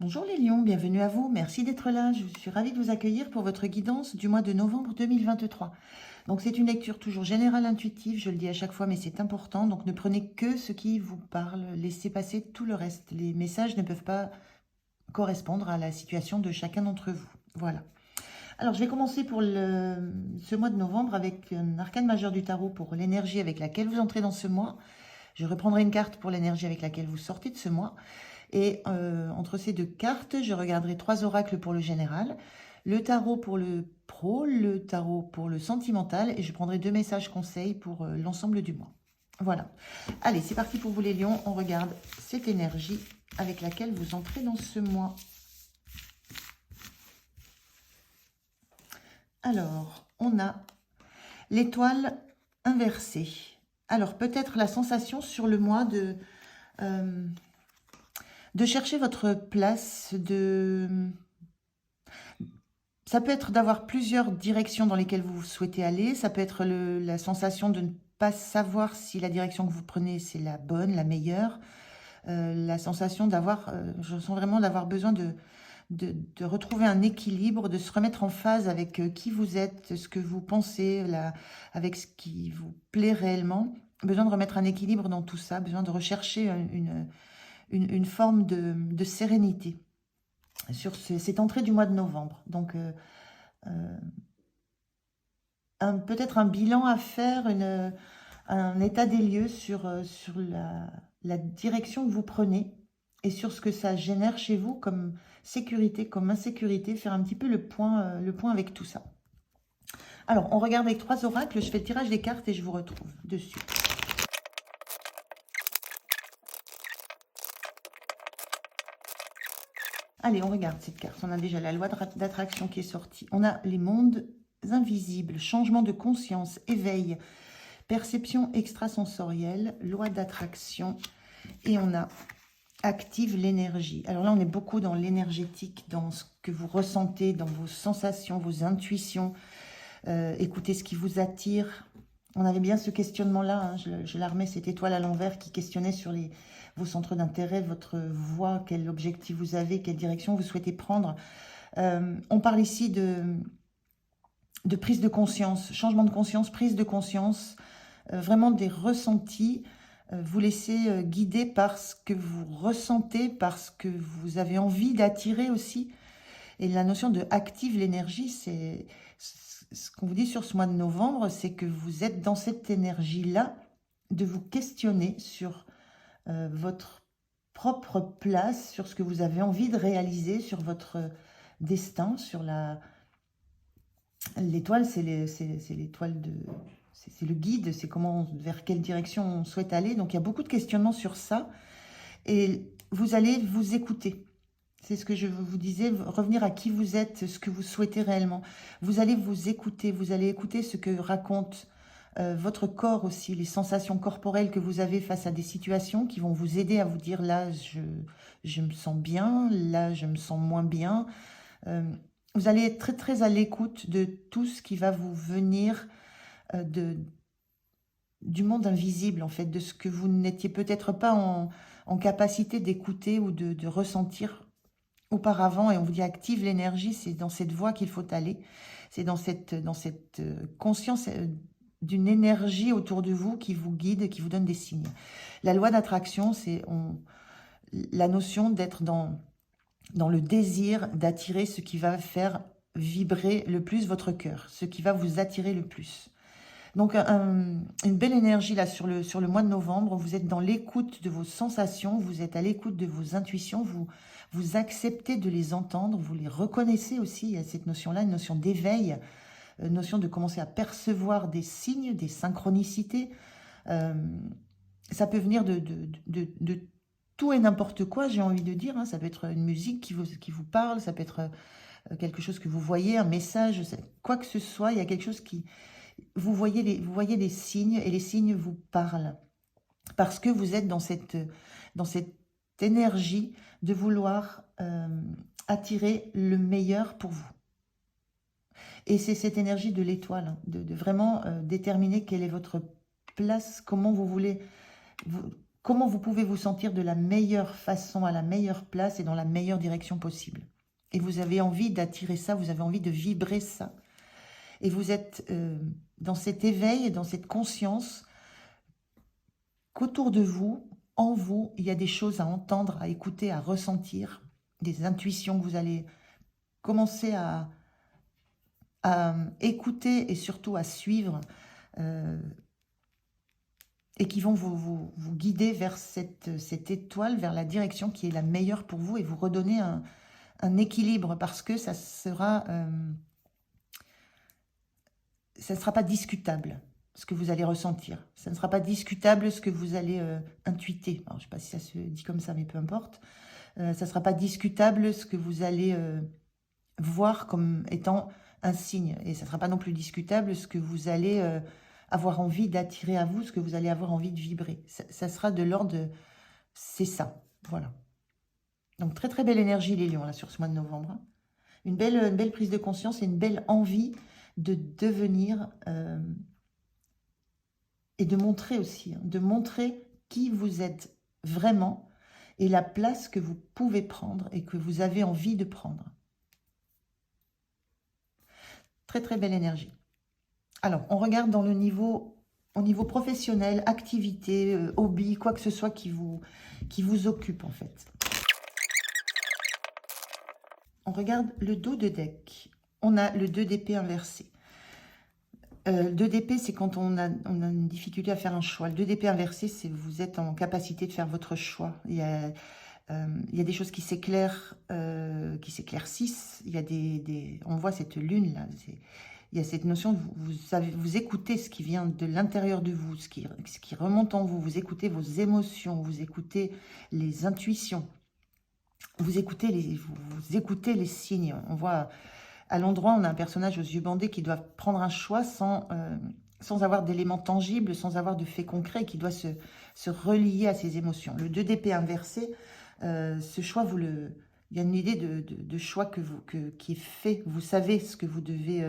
Bonjour les lions, bienvenue à vous. Merci d'être là. Je suis ravie de vous accueillir pour votre guidance du mois de novembre 2023. Donc c'est une lecture toujours générale, intuitive, je le dis à chaque fois, mais c'est important. Donc ne prenez que ce qui vous parle, laissez passer tout le reste. Les messages ne peuvent pas correspondre à la situation de chacun d'entre vous. Voilà. Alors je vais commencer pour ce mois de novembre avec un arcane majeur du tarot pour l'énergie avec laquelle vous entrez dans ce mois. Je reprendrai une carte pour l'énergie avec laquelle vous sortez de ce mois. Et entre ces deux cartes, je regarderai 3 oracles pour le général, le tarot pour le pro, le tarot pour le sentimental, et je prendrai 2 messages conseils pour l'ensemble du mois. Voilà. Allez, c'est parti pour vous les lions. On regarde cette énergie avec laquelle vous entrez dans ce mois. Alors, on a l'étoile inversée. Alors, peut-être la sensation sur le mois de chercher votre place, ça peut être d'avoir plusieurs directions dans lesquelles vous souhaitez aller. Ça peut être la sensation de ne pas savoir si la direction que vous prenez, c'est la bonne, la meilleure. La sensation d'avoir, je sens vraiment d'avoir besoin de retrouver un équilibre, de se remettre en phase avec qui vous êtes, ce que vous pensez, avec ce qui vous plaît réellement. Besoin de remettre un équilibre dans tout ça, besoin de rechercher une forme de sérénité sur cette entrée du mois de novembre. Donc, peut-être un bilan à faire, un état des lieux sur la direction que vous prenez et sur ce que ça génère chez vous comme sécurité, comme insécurité, faire un petit peu le point avec tout ça. Alors, on regarde avec 3 oracles, je fais le tirage des cartes et je vous retrouve dessus. Allez, on regarde cette carte. On a déjà la loi d'attraction qui est sortie. On a les mondes invisibles, changement de conscience, éveil, perception extrasensorielle, loi d'attraction. Et on a active l'énergie. Alors là, on est beaucoup dans l'énergétique, dans ce que vous ressentez, dans vos sensations, vos intuitions. Écoutez ce qui vous attire. On avait bien ce questionnement-là. Hein. Je la remets, cette étoile à l'envers qui questionnait sur vos centres d'intérêt, votre voie, quel objectif vous avez, quelle direction vous souhaitez prendre. On parle ici de prise de conscience, changement de conscience, prise de conscience, vraiment des ressentis. Vous laissez guider par ce que vous ressentez, par ce que vous avez envie d'attirer aussi. Et la notion de active l'énergie, c'est ce qu'on vous dit sur ce mois de novembre, c'est que vous êtes dans cette énergie-là de vous questionner sur votre propre place, sur ce que vous avez envie de réaliser, sur votre destin, sur l'étoile, c'est l'étoile de... C'est le guide, c'est vers quelle direction on souhaite aller. Donc, il y a beaucoup de questionnements sur ça. Et vous allez vous écouter. C'est ce que je vous disais, revenir à qui vous êtes, ce que vous souhaitez réellement. Vous allez vous écouter, vous allez écouter ce que raconte votre corps aussi, les sensations corporelles que vous avez face à des situations qui vont vous aider à vous dire là, je me sens bien, là, je me sens moins bien. Vous allez être très, très à l'écoute de tout ce qui va vous venir du monde invisible, en fait, de ce que vous n'étiez peut-être pas en capacité d'écouter ou de ressentir auparavant. Et on vous dit active l'énergie, c'est dans cette voie qu'il faut aller. C'est dans cette conscience d'une énergie autour de vous qui vous guide, qui vous donne des signes. La loi d'attraction, c'est la notion d'être dans le désir d'attirer ce qui va faire vibrer le plus votre cœur, ce qui va vous attirer le plus. Donc, une belle énergie là sur le mois de novembre. Vous êtes dans l'écoute de vos sensations, vous êtes à l'écoute de vos intuitions, vous acceptez de les entendre, vous les reconnaissez aussi. Il y a cette notion-là, une notion d'éveil, une notion de commencer à percevoir des signes, des synchronicités. Ça peut venir de tout et n'importe quoi, j'ai envie de dire. Hein. Ça peut être une musique qui vous parle, ça peut être quelque chose que vous voyez, un message, quoi que ce soit. Il y a quelque chose qui... Vous voyez des signes et les signes vous parlent parce que vous êtes dans cette énergie de vouloir attirer le meilleur pour vous. Et c'est cette énergie de l'étoile, hein, de vraiment déterminer quelle est votre place, comment vous voulez comment vous pouvez vous sentir de la meilleure façon, à la meilleure place et dans la meilleure direction possible. Et vous avez envie d'attirer ça, vous avez envie de vibrer ça. Et vous êtes dans cet éveil et dans cette conscience qu'autour de vous, en vous, il y a des choses à entendre, à écouter, à ressentir, des intuitions que vous allez commencer à écouter et surtout à suivre et qui vont vous guider vers cette étoile, vers la direction qui est la meilleure pour vous et vous redonner un équilibre parce que ça ne sera pas discutable ce que vous allez ressentir. Ça ne sera pas discutable ce que vous allez intuiter. Alors, je ne sais pas si ça se dit comme ça, mais peu importe. Ça ne sera pas discutable ce que vous allez voir comme étant un signe. Et ça ne sera pas non plus discutable ce que vous allez avoir envie d'attirer à vous, ce que vous allez avoir envie de vibrer. Ça sera de l'ordre de... C'est ça, voilà. Donc, très très belle énergie, les lions, là, sur ce mois de novembre. Une belle prise de conscience et une belle envie de devenir... et de montrer aussi, de montrer qui vous êtes vraiment et la place que vous pouvez prendre et que vous avez envie de prendre. Très très belle énergie. Alors, on regarde dans le niveau, au niveau professionnel, activité, hobby, quoi que ce soit qui vous occupe en fait. On regarde le dos de deck. On a le 2 d'épée inversé. Le 2 d'épée, c'est quand on a une difficulté à faire un choix. Le 2 d'épée inversé, c'est vous êtes en capacité de faire votre choix. Il y a des choses qui s'éclairent, qui s'éclaircissent. Il y a on voit cette lune là. Il y a cette notion de vous écoutez ce qui vient de l'intérieur de vous, ce qui remonte en vous. Vous écoutez vos émotions, vous écoutez les intuitions, vous écoutez les signes. On voit à l'endroit, on a un personnage aux yeux bandés qui doit prendre un choix sans avoir d'éléments tangibles, sans avoir de faits concrets, qui doit se relier à ses émotions. Le 2 d'épée inversé, ce choix, il y a une idée de choix qui est fait. Vous savez ce que vous devez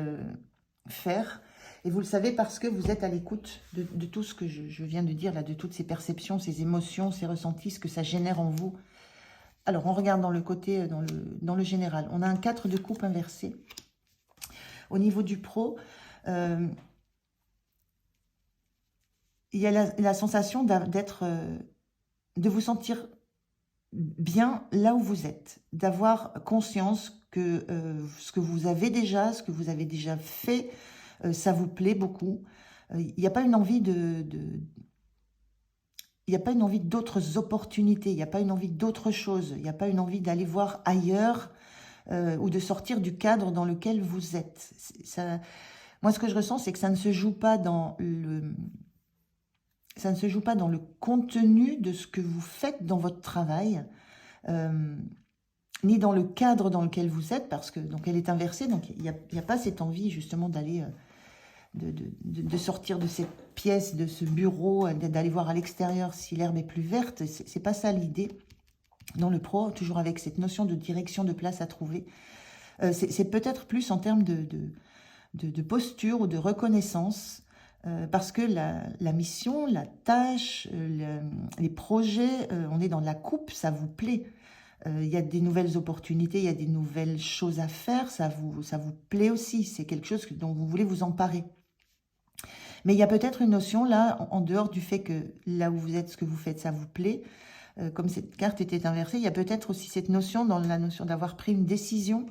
faire, et vous le savez parce que vous êtes à l'écoute de tout ce que je viens de dire, là, de toutes ces perceptions, ces émotions, ces ressentis, ce que ça génère en vous. Alors, on regarde dans le côté, dans le général. On a un 4 de coupe inversé. Au niveau du pro, il y a la sensation de vous sentir bien là où vous êtes, d'avoir conscience que ce que vous avez déjà, ce que vous avez déjà fait, ça vous plaît beaucoup. Il n'y a pas une envie il n'y a pas une envie d'autres opportunités, il n'y a pas une envie d'autre chose, il n'y a pas une envie d'aller voir ailleurs ou de sortir du cadre dans lequel vous êtes. Moi, ce que je ressens, c'est que ça ne se joue pas dans le contenu de ce que vous faites dans votre travail, ni dans le cadre dans lequel vous êtes, parce que donc elle est inversée, donc il n'y a pas cette envie justement d'aller... de sortir de cette pièce, de ce bureau, d'aller voir à l'extérieur si l'herbe est plus verte. C'est pas ça l'idée. Dans le pro, toujours avec cette notion de direction, de place à trouver. C'est peut-être plus en termes de posture ou de reconnaissance, parce que la mission, la tâche, les projets, on est dans la coupe, ça vous plaît. Il y a des nouvelles opportunités, il y a des nouvelles choses à faire, ça vous plaît aussi. C'est quelque chose dont vous voulez vous emparer. Mais il y a peut-être une notion là, en dehors du fait que là où vous êtes, ce que vous faites, ça vous plaît. Comme cette carte était inversée, il y a peut-être aussi cette notion, dans la notion d'avoir pris une décision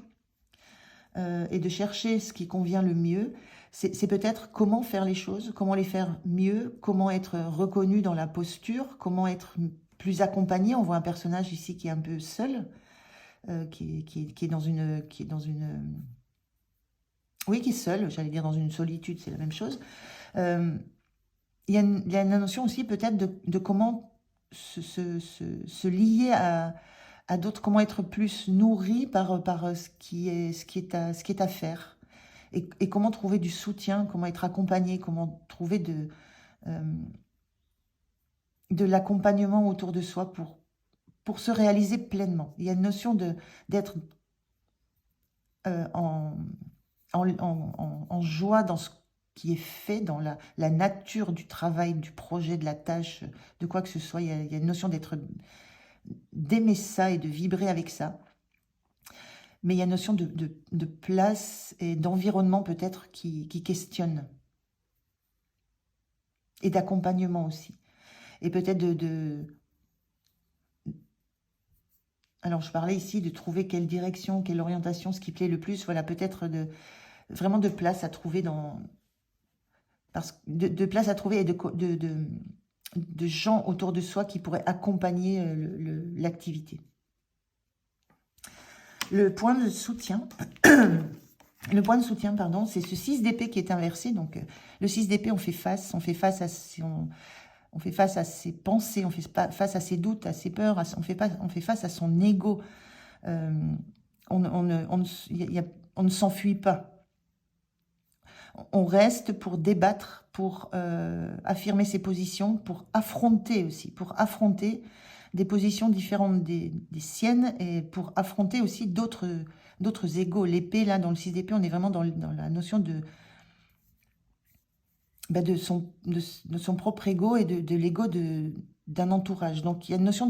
et de chercher ce qui convient le mieux. C'est peut-être comment faire les choses, comment les faire mieux, comment être reconnu dans la posture, comment être plus accompagné. On voit un personnage ici qui est un peu seul, qui est dans une... Oui, qui est seul, j'allais dire dans une solitude, c'est la même chose. Il y a une notion aussi peut-être de comment se lier à d'autres, comment être plus nourri par ce qui est à faire. Et comment trouver du soutien, comment être accompagné, comment trouver de l'accompagnement autour de soi pour se réaliser pleinement. Il y a une notion d'être en joie dans ce qui est fait, dans la nature du travail, du projet, de la tâche, de quoi que ce soit. Il y a une notion d'aimer ça et de vibrer avec ça. Mais il y a une notion de place et d'environnement peut-être qui questionne. Et d'accompagnement aussi. Et peut-être alors, je parlais ici de trouver quelle direction, quelle orientation, ce qui plaît le plus. Voilà, peut-être vraiment de place à trouver de place à trouver et de gens autour de soi qui pourraient accompagner l'activité. Le point de soutien, pardon, c'est ce 6 d'épée qui est inversé. Donc, le 6 d'épée, on fait face à ses pensées, on fait face à ses doutes, à ses peurs, on fait face à son ego. On ne s'enfuit pas. On reste pour débattre, pour affirmer ses positions, pour affronter aussi, des positions différentes des siennes et pour affronter aussi d'autres égos. L'épée, là, dans le 6 d'épée, on est vraiment dans la notion de son propre ego et de l'ego d'un entourage. Donc, il y a une notion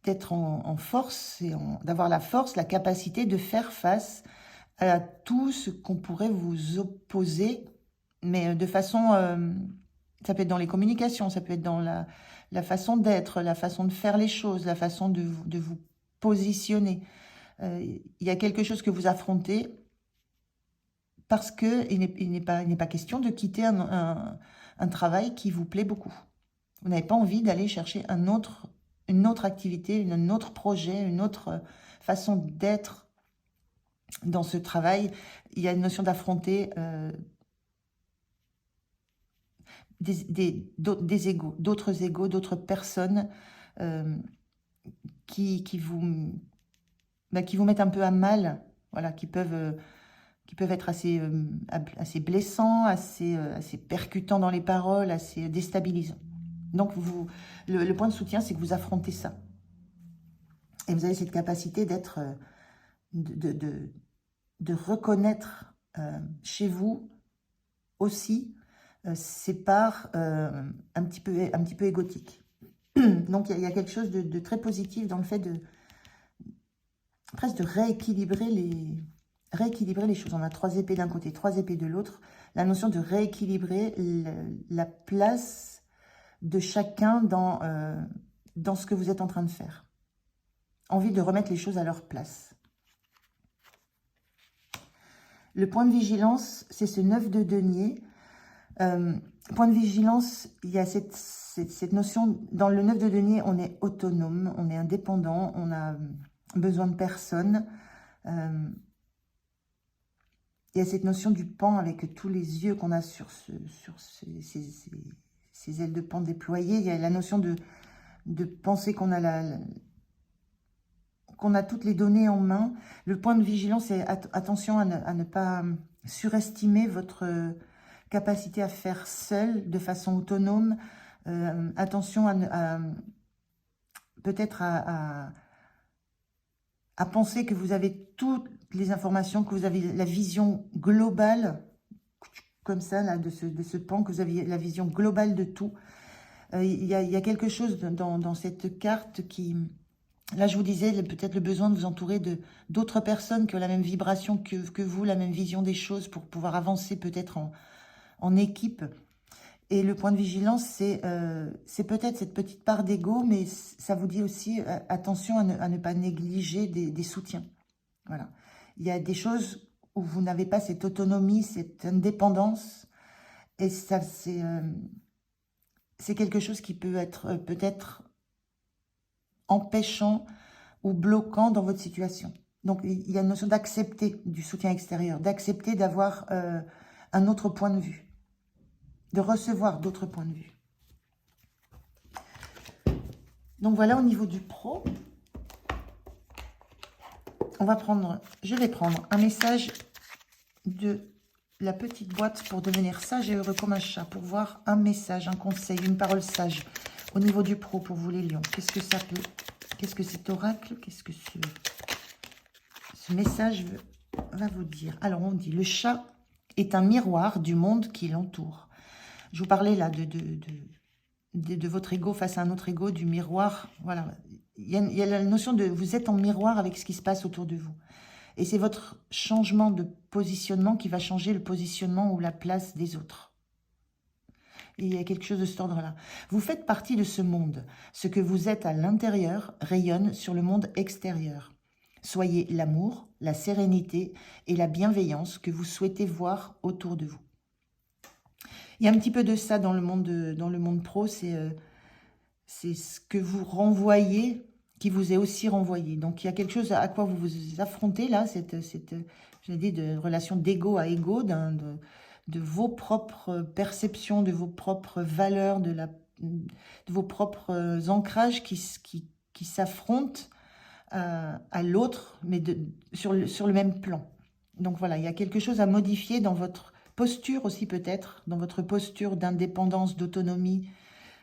d'être en force, et d'avoir la force, la capacité de faire face à tout ce qu'on pourrait vous opposer, mais de façon... ça peut être dans les communications, ça peut être dans la façon d'être, la façon de faire les choses, la façon de vous positionner. Il y a quelque chose que vous affrontez parce qu'il n'est pas question de quitter un travail qui vous plaît beaucoup. Vous n'avez pas envie d'aller chercher une autre activité, un autre projet, une autre façon d'être dans ce travail. Il y a une notion d'affronter des égos, d'autres personnes qui vous mettent un peu à mal, voilà, qui peuvent être assez blessants, assez percutants dans les paroles, assez déstabilisants. Donc, le point de soutien, c'est que vous affrontez ça. Et vous avez cette capacité d'être, de reconnaître chez vous aussi ces parts un petit peu égotiques. Donc, il y a quelque chose de très positif dans le fait presque de rééquilibrer les choses. On a 3 épées d'un côté, 3 épées de l'autre. La notion de rééquilibrer la place de chacun dans ce que vous êtes en train de faire. Envie de remettre les choses à leur place. Le point de vigilance, c'est ce 9 de denier. Point de vigilance, il y a cette notion, dans le 9 de denier, on est autonome, on est indépendant, on a besoin de personne. Il y a cette notion du pan avec tous les yeux qu'on a sur ces ailes de pan déployées. Il y a la notion de penser qu'on a toutes les données en main. Le point de vigilance, c'est attention à ne pas surestimer votre capacité à faire seul, de façon autonome. Attention peut-être à penser que vous avez toutes les informations, que vous avez la vision globale, comme ça, là, de ce pan, que vous avez la vision globale de tout. Il y a quelque chose dans cette carte qui... Là, je vous disais, peut-être le besoin de vous entourer d'autres personnes qui ont la même vibration que vous, la même vision des choses, pour pouvoir avancer peut-être en équipe. Et le point de vigilance, c'est peut-être cette petite part d'ego, mais ça vous dit aussi attention à ne pas négliger des soutiens. Voilà. Il y a des choses où vous n'avez pas cette autonomie, cette indépendance, et ça, c'est quelque chose qui peut être peut-être empêchant ou bloquant dans votre situation. Donc, il y a une notion d'accepter du soutien extérieur, d'accepter d'avoir un autre point de vue, de recevoir d'autres points de vue. Donc, voilà au niveau du pro. Je vais prendre un message de la petite boîte pour devenir sage et heureux comme un chat, pour voir un message, un conseil, une parole sage au niveau du pro pour vous les lions. Qu'est-ce que ça peut... Qu'est-ce que cet oracle, qu'est-ce que ce message va vous dire? Alors, on dit le chat est un miroir du monde qui l'entoure. Je vous parlais là de votre ego face à un autre ego, du miroir. Voilà, il y a la notion de vous êtes en miroir avec ce qui se passe autour de vous. Et c'est votre changement de positionnement qui va changer le positionnement ou la place des autres. Et il y a quelque chose de cet ordre-là. Vous faites partie de ce monde. Ce que vous êtes à l'intérieur rayonne sur le monde extérieur. Soyez l'amour, la sérénité et la bienveillance que vous souhaitez voir autour de vous. Il y a un petit peu de ça dans le monde pro, c'est ce que vous renvoyez qui vous est aussi renvoyé. Donc il y a quelque chose à quoi vous vous affrontez là, je dis, de relation d'ego à ego, de vos propres perceptions, de vos propres valeurs, de vos propres ancrages qui s'affrontent à l'autre, mais sur le même plan. Donc voilà, il y a quelque chose à modifier dans votre posture aussi peut-être, dans votre posture d'indépendance, d'autonomie,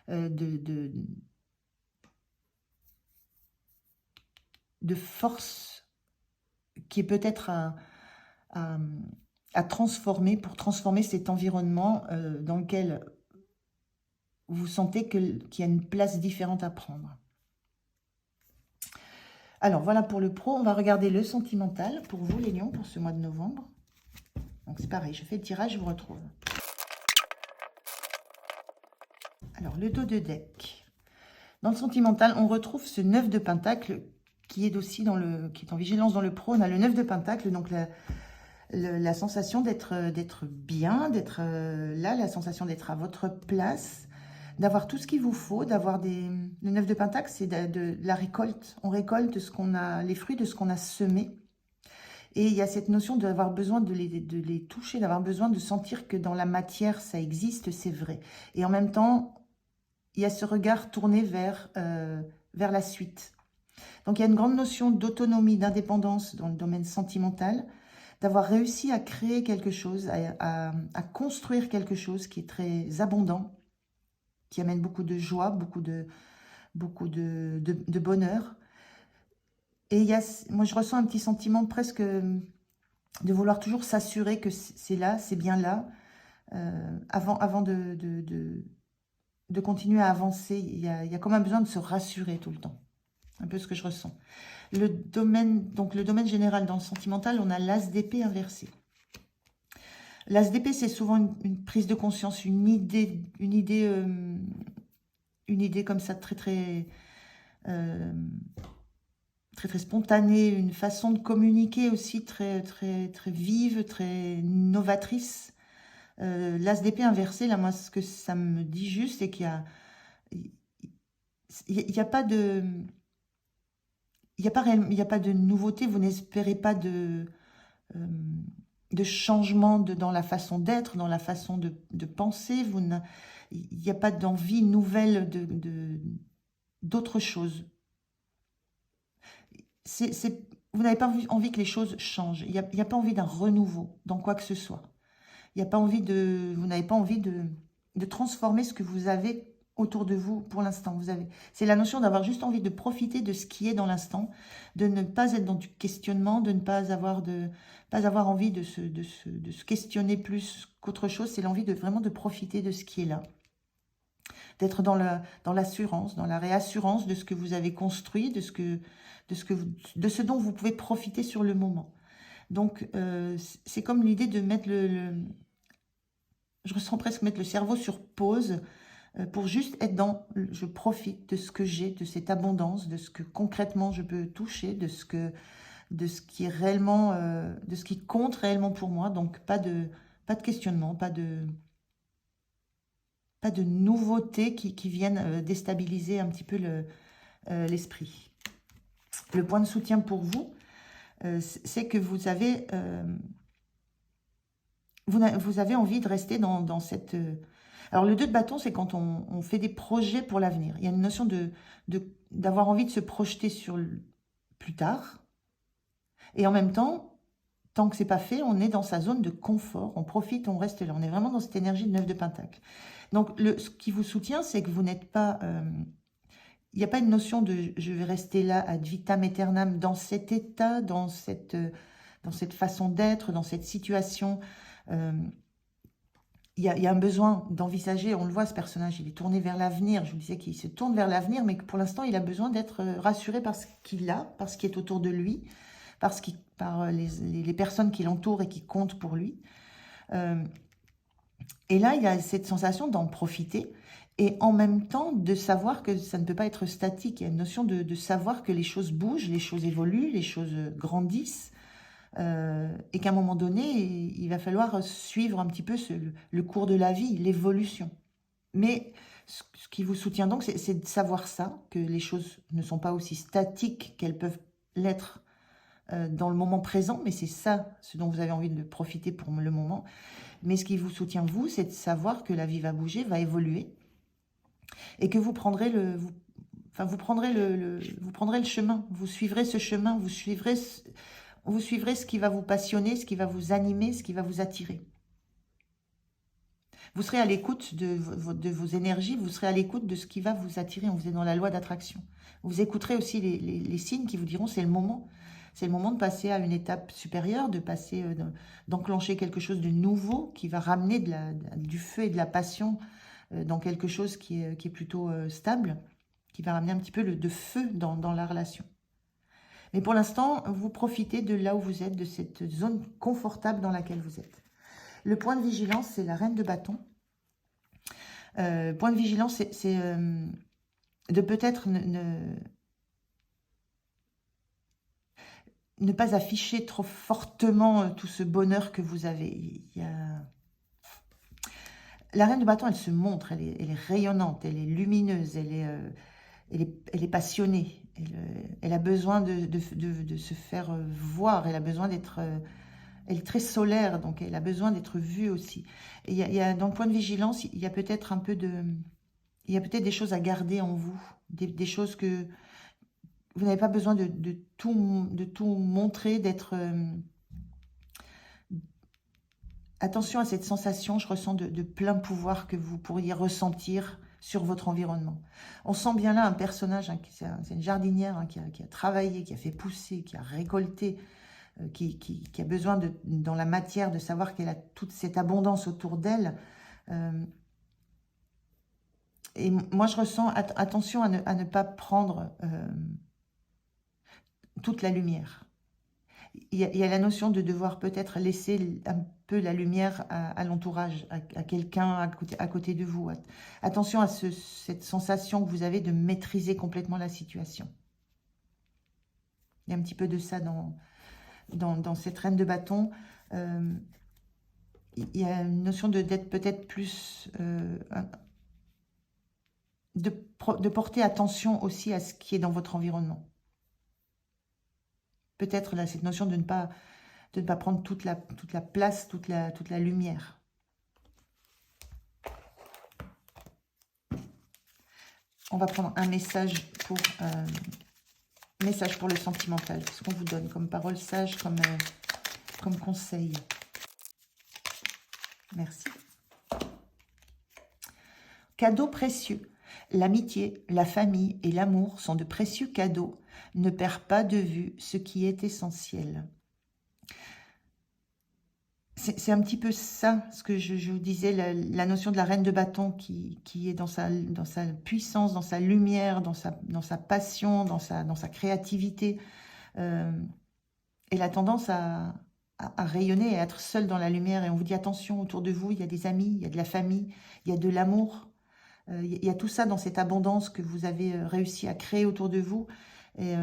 de force qui est peut-être à transformer, pour transformer cet environnement dans lequel vous sentez qu'il y a une place différente à prendre. Alors, voilà pour le pro. On va regarder le sentimental pour vous, les lions, pour ce mois de novembre. Donc, c'est pareil, je fais le tirage, je vous retrouve. Alors, le dos de deck. Dans le sentimental, on retrouve ce 9 de pentacle qui est aussi qui est en vigilance dans le pro. On a le 9 de pentacle, donc la sensation d'être bien, d'être là, la sensation d'être à votre place, d'avoir tout ce qu'il vous faut, d'avoir le 9 de pentacle, c'est de la récolte. On récolte les fruits de ce qu'on a semé. Et il y a cette notion d'avoir besoin de les toucher, d'avoir besoin de sentir que dans la matière, ça existe, c'est vrai. Et en même temps, il y a ce regard tourné vers la suite. Donc, il y a une grande notion d'autonomie, d'indépendance dans le domaine sentimental, d'avoir réussi à créer quelque chose, à construire quelque chose qui est très abondant, qui amène beaucoup de joie, beaucoup de bonheur. Et moi, je ressens un petit sentiment presque de vouloir toujours s'assurer que c'est là, c'est bien là, avant de continuer à avancer. Il y a comme un besoin de se rassurer tout le temps. Un peu ce que je ressens. Le domaine général dans le sentimental, on a l'as d'épée inversé. L'as d'épée, c'est souvent une prise de conscience, une idée comme ça très spontanée, une façon de communiquer aussi très vive, très novatrice. L'as d'épée inversé, là, moi, ce que ça me dit juste, c'est qu'il y a pas de... Il n'y a pas de nouveauté, vous n'espérez pas de changement dans la façon d'être, dans la façon de penser. Il n'y a pas d'envie nouvelle d'autre chose. Vous n'avez pas envie que les choses changent. Il n'y a pas envie d'un renouveau dans quoi que ce soit. Vous n'avez pas envie de transformer ce que vous avez autour de vous pour l'instant. C'est la notion d'avoir juste envie de profiter de ce qui est dans l'instant, de ne pas être dans du questionnement, de ne pas avoir envie de se questionner plus qu'autre chose. C'est l'envie vraiment de profiter de ce qui est là. D'être dans l'assurance, dans la réassurance de ce que vous avez construit, de ce dont vous pouvez profiter sur le moment. Donc, c'est comme l'idée de mettre je ressens presque mettre le cerveau sur pause pour juste être je profite de ce que j'ai, de cette abondance, de ce que concrètement je peux toucher, de ce qui est réellement, de ce qui compte réellement pour moi. Donc, pas de questionnement, pas de nouveautés qui viennent déstabiliser un petit peu l'esprit. Le point de soutien pour vous, c'est que vous avez envie de rester dans cette... Alors, le 2 de bâton, c'est quand on fait des projets pour l'avenir. Il y a une notion d'avoir envie de se projeter sur plus tard. Et en même temps, tant que c'est pas fait, on est dans sa zone de confort. On profite, on reste là. On est vraiment dans cette énergie de 9 de pentacle. Donc, ce qui vous soutient, c'est que vous n'êtes pas... il n'y a pas une notion de « je vais rester là ad vitam aeternam » dans cet état, dans cette façon d'être, dans cette situation Euh, il y a un besoin d'envisager, on le voit ce personnage, il est tourné vers l'avenir, je vous disais qu'il se tourne vers l'avenir, mais que pour l'instant il a besoin d'être rassuré par ce qu'il a, par ce qui est autour de lui, par les personnes qui l'entourent et qui comptent pour lui. Et là il y a cette sensation d'en profiter, et en même temps de savoir que ça ne peut pas être statique, il y a une notion de savoir que les choses bougent, les choses évoluent, les choses grandissent, et qu'à un moment donné, il va falloir suivre un petit peu le cours de la vie, l'évolution. Mais ce qui vous soutient donc, c'est de savoir ça, que les choses ne sont pas aussi statiques qu'elles peuvent l'être dans le moment présent, mais c'est ça ce dont vous avez envie de profiter pour le moment. Mais ce qui vous soutient, vous, c'est de savoir que la vie va bouger, va évoluer, et que vous prendrez vous prendrez le chemin, vous suivrez ce chemin, vous suivrez ce qui va vous passionner, ce qui va vous animer, ce qui va vous attirer. Vous serez à l'écoute de vos énergies, vous serez à l'écoute de ce qui va vous attirer. Vous êtes dans la loi d'attraction. Vous écouterez aussi les signes qui vous diront c'est le moment. C'est le moment de passer à une étape supérieure, d'enclencher quelque chose de nouveau qui va ramener du feu et de la passion dans quelque chose qui est plutôt stable, qui va ramener un petit peu de feu dans la relation. Mais pour l'instant, vous profitez de là où vous êtes, de cette zone confortable dans laquelle vous êtes. Le point de vigilance, c'est la reine de bâton. Point de vigilance, c'est de peut-être ne pas afficher trop fortement tout ce bonheur que vous avez. La reine de bâton, elle se montre, elle est rayonnante, elle est lumineuse, elle est passionnée. Elle a besoin de se faire voir, elle a besoin d'être... elle est très solaire, donc elle a besoin d'être vue aussi. Et dans le point de vigilance, il y a peut-être il y a peut-être des choses à garder en vous, des choses que vous n'avez pas besoin de tout montrer, d'être... attention à cette sensation, je ressens de plein pouvoir que vous pourriez ressentir sur votre environnement. On sent bien là un personnage, c'est une jardinière qui a travaillé, qui a fait pousser, qui a récolté, qui a besoin, dans la matière, de savoir qu'elle a toute cette abondance autour d'elle. Et moi, je ressens, attention à ne pas prendre toute la lumière. Il y a la notion de devoir peut-être laisser un peu la lumière à l'entourage, à quelqu'un à côté de vous. Attention à cette sensation que vous avez de maîtriser complètement la situation. Il y a un petit peu de ça dans cette reine de bâton. Il y a une notion d'être peut-être plus... de porter attention aussi à ce qui est dans votre environnement. Peut-être là, cette notion de ne pas prendre toute la place, toute la lumière. On va prendre un message pour le sentimental. Ce qu'on vous donne comme parole sage, comme conseil. Merci. Cadeaux précieux. L'amitié, la famille et l'amour sont de précieux cadeaux. Ne perds pas de vue ce qui est essentiel. C'est un petit peu ça, ce que je vous disais, la notion de la reine de bâton qui est dans sa puissance, dans sa lumière, dans sa passion, dans sa créativité. Elle a tendance à rayonner et à être seule dans la lumière. Et on vous dit attention, autour de vous, il y a des amis, il y a de la famille, il y a de l'amour. Il y a tout ça dans cette abondance que vous avez réussi à créer autour de vous. Et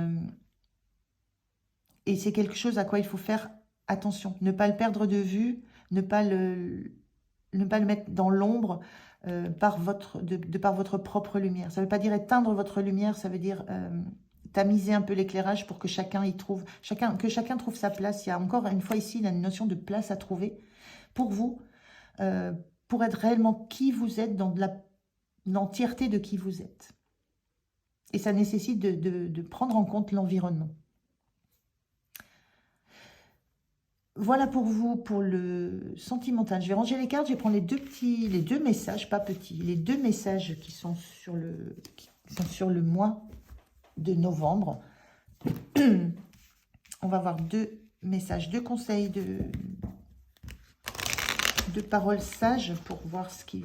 c'est quelque chose à quoi il faut faire attention. Ne pas le perdre de vue, ne pas le mettre dans l'ombre par votre propre lumière. Ça ne veut pas dire éteindre votre lumière, ça veut dire tamiser un peu l'éclairage pour que chacun trouve sa place. Il y a encore une fois ici une notion de place à trouver pour vous, pour être réellement qui vous êtes dans l'entièreté de qui vous êtes. Et ça nécessite de prendre en compte l'environnement. Voilà pour vous, pour le sentimental. Je vais ranger les cartes, je vais prendre les deux messages, pas petits, les deux messages qui sont sur le mois de novembre. On va voir deux messages, deux conseils deux paroles sages pour voir ce qui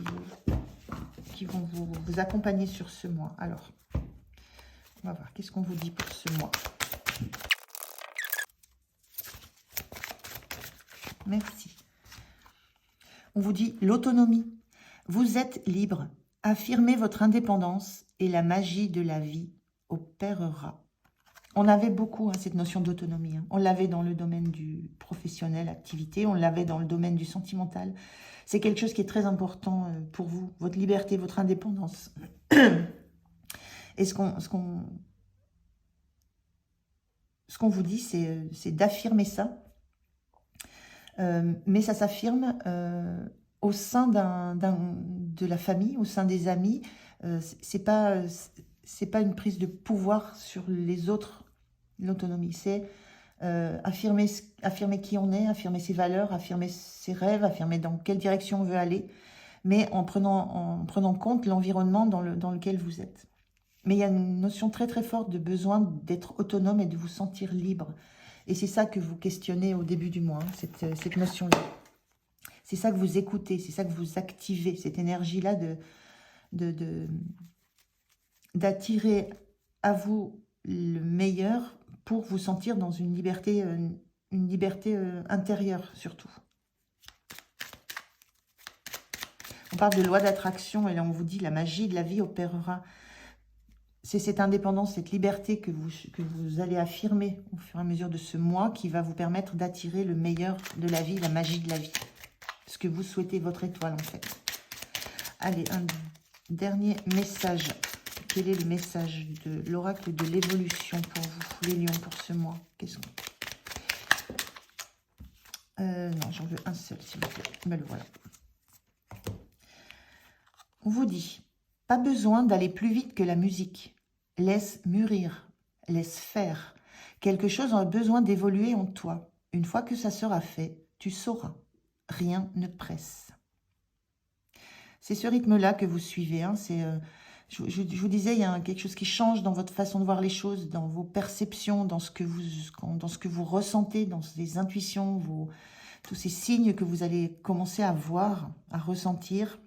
vont vous accompagner sur ce mois. Alors, on va voir, qu'est-ce qu'on vous dit pour ce mois? Merci. On vous dit l'autonomie. Vous êtes libre. Affirmez votre indépendance et la magie de la vie opérera. On avait beaucoup cette notion d'autonomie. On l'avait dans le domaine du professionnel, activité. On l'avait dans le domaine du sentimental. C'est quelque chose qui est très important pour vous. Votre liberté, votre indépendance. Et ce qu'on vous dit, c'est d'affirmer ça. Mais ça s'affirme au sein de la famille, au sein des amis. C'est pas une prise de pouvoir sur les autres, l'autonomie. C'est affirmer qui on est, affirmer ses valeurs, affirmer ses rêves, affirmer dans quelle direction on veut aller, mais en prenant compte l'environnement dans lequel vous êtes. Mais il y a une notion très très forte de besoin d'être autonome et de vous sentir libre. Et c'est ça que vous questionnez au début du mois, cette notion-là. C'est ça que vous écoutez, c'est ça que vous activez, cette énergie-là d'attirer à vous le meilleur pour vous sentir dans une liberté intérieure surtout. On parle de loi d'attraction et là on vous dit la magie de la vie opérera. C'est cette indépendance, cette liberté que vous allez affirmer au fur et à mesure de ce mois qui va vous permettre d'attirer le meilleur de la vie, la magie de la vie. Ce que vous souhaitez, votre étoile en fait. Allez, un dernier message. Quel est le message de l'oracle de l'évolution pour vous, les lions, pour ce mois? Qu'est-ce que... non, j'en veux un seul, s'il vous plaît. Me le voilà. On vous dit, pas besoin d'aller plus vite que la musique. Laisse mûrir, laisse faire. Quelque chose a besoin d'évoluer en toi. Une fois que ça sera fait, tu sauras. Rien ne presse. C'est ce rythme-là que vous suivez. Je vous disais, il y a quelque chose qui change dans votre façon de voir les choses, dans vos perceptions, dans ce que vous ressentez, dans les intuitions, tous ces signes que vous allez commencer à voir, à ressentir.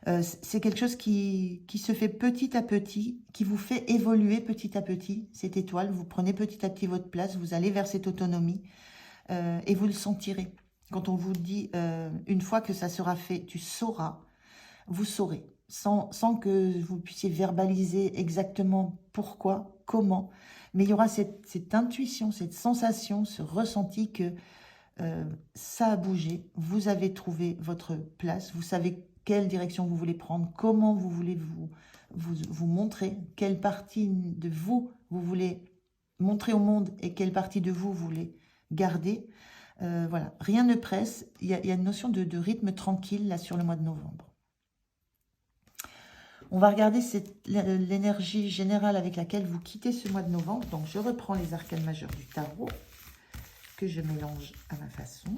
C'est quelque chose qui se fait petit à petit, qui vous fait évoluer petit à petit, cette étoile. Vous prenez petit à petit votre place, vous allez vers cette autonomie et vous le sentirez. Quand on vous dit, une fois que ça sera fait, tu sauras, vous saurez, sans que vous puissiez verbaliser exactement pourquoi, comment. Mais il y aura cette intuition, cette sensation, ce ressenti que ça a bougé, vous avez trouvé votre place, vous savez quelle direction vous voulez prendre, comment vous voulez vous montrer, quelle partie de vous voulez montrer au monde et quelle partie de vous voulez garder. Voilà, rien ne presse, il y a une notion de rythme tranquille là sur le mois de novembre. On va regarder l'énergie générale avec laquelle vous quittez ce mois de novembre. Donc je reprends les arcanes majeurs du tarot que je mélange à ma façon.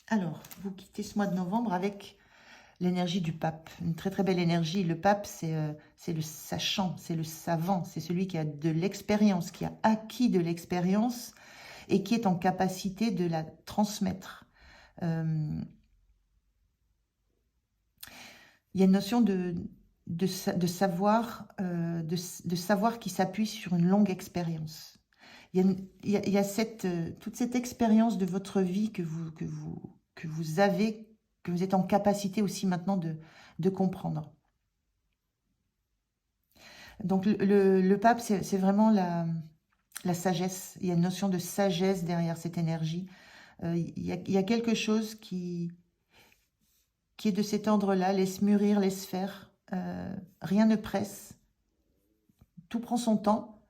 Alors, vous quittez ce mois de novembre avec l'énergie du pape, une très très belle énergie. Le pape, c'est le sachant, c'est le savant, c'est celui qui a de l'expérience, qui a acquis de l'expérience et qui est en capacité de la transmettre. Il y a une notion de savoir qui s'appuie sur une longue expérience. Il y a toute cette expérience de votre vie que vous avez, que vous êtes en capacité aussi maintenant de comprendre. Donc le pape, c'est vraiment la sagesse. Il y a une notion de sagesse derrière cette énergie. Il y a quelque chose qui est de cet ordre-là. Laisse mûrir, laisse faire. Rien ne presse. Tout prend son temps.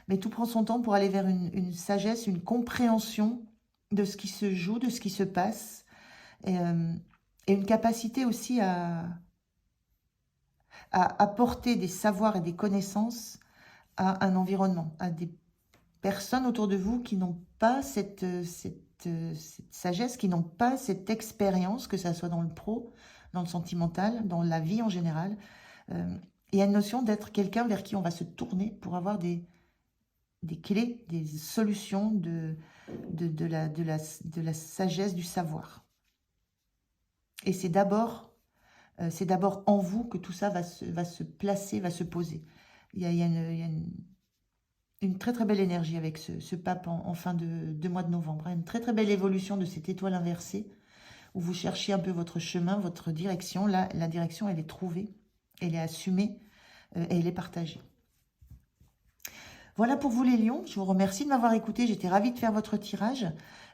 Mais tout prend son temps pour aller vers une sagesse, une compréhension de ce qui se joue, de ce qui se passe. Et une capacité aussi à apporter des savoirs et des connaissances à un environnement, à des personnes autour de vous qui n'ont pas cette sagesse, qui n'ont pas cette expérience, que ça soit dans le pro, dans le sentimental, dans la vie en général. Il y a une notion d'être quelqu'un vers qui on va se tourner pour avoir des des clés, des solutions de la sagesse, du savoir. Et c'est d'abord en vous que tout ça va se placer, va se poser. Il y a une très très belle énergie avec ce pape en fin de mois de novembre, hein. Une très très belle évolution de cette étoile inversée, où vous cherchez un peu votre chemin, votre direction. Là, la direction, elle est trouvée, elle est assumée, et elle est partagée. Voilà pour vous les lions, je vous remercie de m'avoir écouté, j'étais ravie de faire votre tirage.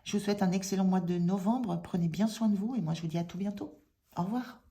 Je vous souhaite un excellent mois de novembre, prenez bien soin de vous et moi je vous dis à tout bientôt. Au revoir.